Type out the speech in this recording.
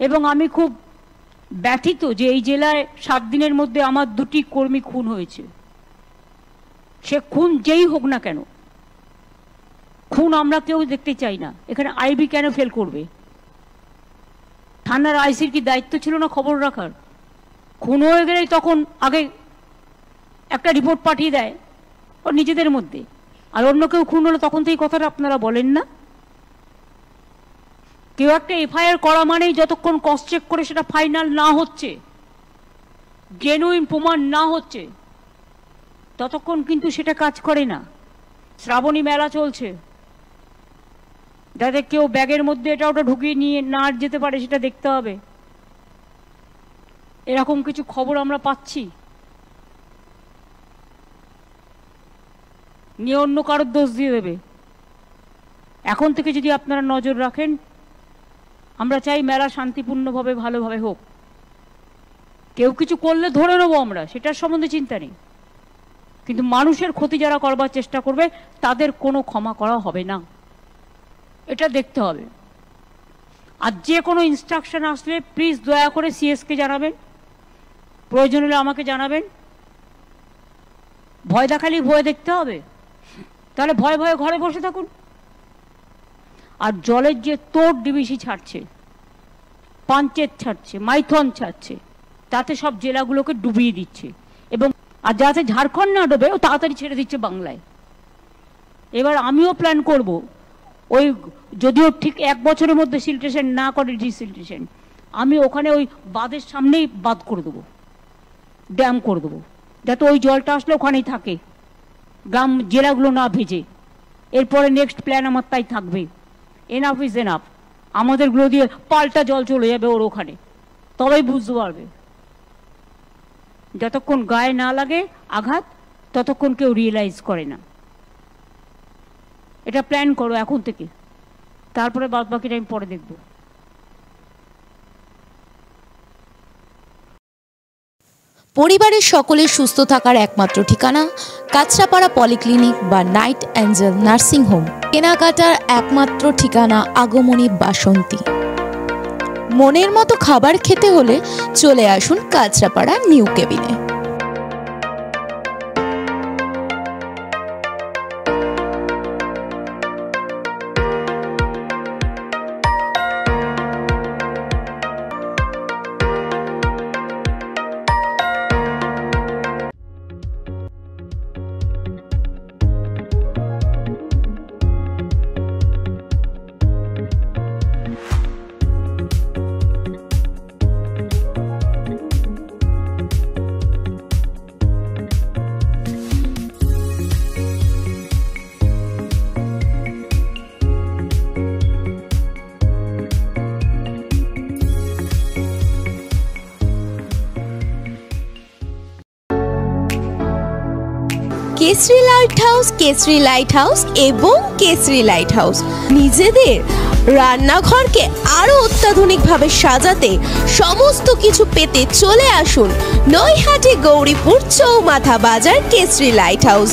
এবং আমি খুব ব্যথিত যে এই জেলায় 7 দিনের মধ্যে আমার 2টি কর্মী খুন হয়েছে। সে খুন যেই হোক না কেন, খুন আমরা কেউ দেখতে চাই না। এখানে আইবি কেন ফেল করবে? থানার আইসির কি দায়িত্ব ছিল না খবর রাখার? খুন হয়ে গেলেই তখন আগে একটা রিপোর্ট পাঠিয়ে দেয় ওর নিজেদের মধ্যে, আর অন্য কেউ খুন হলো তখন তো এই কথাটা আপনারা বলেন না। কেউ একটা এফআইআর করা মানেই যতক্ষণ ক্রস চেক করে সেটা ফাইনাল না হচ্ছে, জেনুইন প্রমাণ না হচ্ছে, ততক্ষণ কিন্তু সেটা কাজ করে না। শ্রাবণী মেলা চলছে, যাতে কেউ ব্যাগের মধ্যে এটা ওটা ঢুকিয়ে নিয়ে না যেতে পারে সেটা দেখতে হবে। এরকম কিছু খবর আমরা পাচ্ছি, নিয়ে অন্য কারোর দোষ দিয়ে দেবে। এখন থেকে যদি আপনারা নজর রাখেন, আমরা চাই মেলা শান্তিপূর্ণভাবে ভালোভাবে হোক। কেউ কিছু করলে ধরে নেবো আমরা, সেটার সম্বন্ধে চিন্তা নেই, কিন্তু মানুষের ক্ষতি যারা করবার চেষ্টা করবে তাদের কোনো ক্ষমা করা হবে না, এটা দেখতে হবে। আর যে কোনো ইনস্ট্রাকশন আসলে প্লিজ দয়া করে সিএসকে জানাবেন, প্রয়োজন হলে আমাকে জানাবেন। ভয় দেখালেই ভয় দেখতে হবে, তাহলে ভয়ে ভয়ে ঘরে বসে থাকুন। আর জলের যে তোড় ডিবিসি ছাড়ছে, পাঞ্চেত ছাড়ছে, মাইথন ছাড়ছে, তাতে সব জেলাগুলোকে ডুবিয়ে দিচ্ছে। এবং আর যাতে ঝাড়খণ্ড না ডোবে ও তাড়াতাড়ি ছেড়ে দিচ্ছে বাংলায়। এবার আমিও প্ল্যান করব, ওই যদিও ঠিক 1 বছরের মধ্যে সিলটেশন না করে ডিসিলটেশন, আমি ওখানে ওই বাঁধের সামনেই বাঁধ করে দেবো, ড্যাম করে দেবো, যাতে ওই জলটা আসলে ওখানেই থাকে, গ্রাম জেলাগুলো না ভেজে। এরপরে নেক্সট প্ল্যান আমার তাই থাকবে। এনাফ ইজ এনাফ, আমাদেরগুলো দিয়ে পাল্টা জল চলে যাবে ওর ওখানে, তবেই বুঝতে পারবে। যতক্ষণ গায়ে না লাগে আঘাত, ততক্ষণ কেউ রিয়েলাইজ করে না। এটা প্ল্যান করো এখন থেকে, তারপরে বাদ বাকিটা আমি পরে দেখব। পরিবারের সকলের সুস্থ থাকার একমাত্র ঠিকানা কাঁচরাপাড়া পলিক্লিনিক বা নাইট অ্যাঞ্জেল নার্সিং হোম। কেনাকাটার একমাত্র ঠিকানা আগমনী বাসন্তী। মনের মতো খাবার খেতে হলে চলে আসুন কাঁচরাপাড়া নিউ কেবিনে। Kesari light house, Kesari light house এবং কেসরি লাইট হাউস নিজেদের রান্নাঘরকে আরো অত্যাধুনিকভাবে সাজাতে সমস্ত কিছু পেতে চলে আসুন নৈহাটি গৌরীপুর চৌমাথা বাজার কেসরি লাইট হাউস।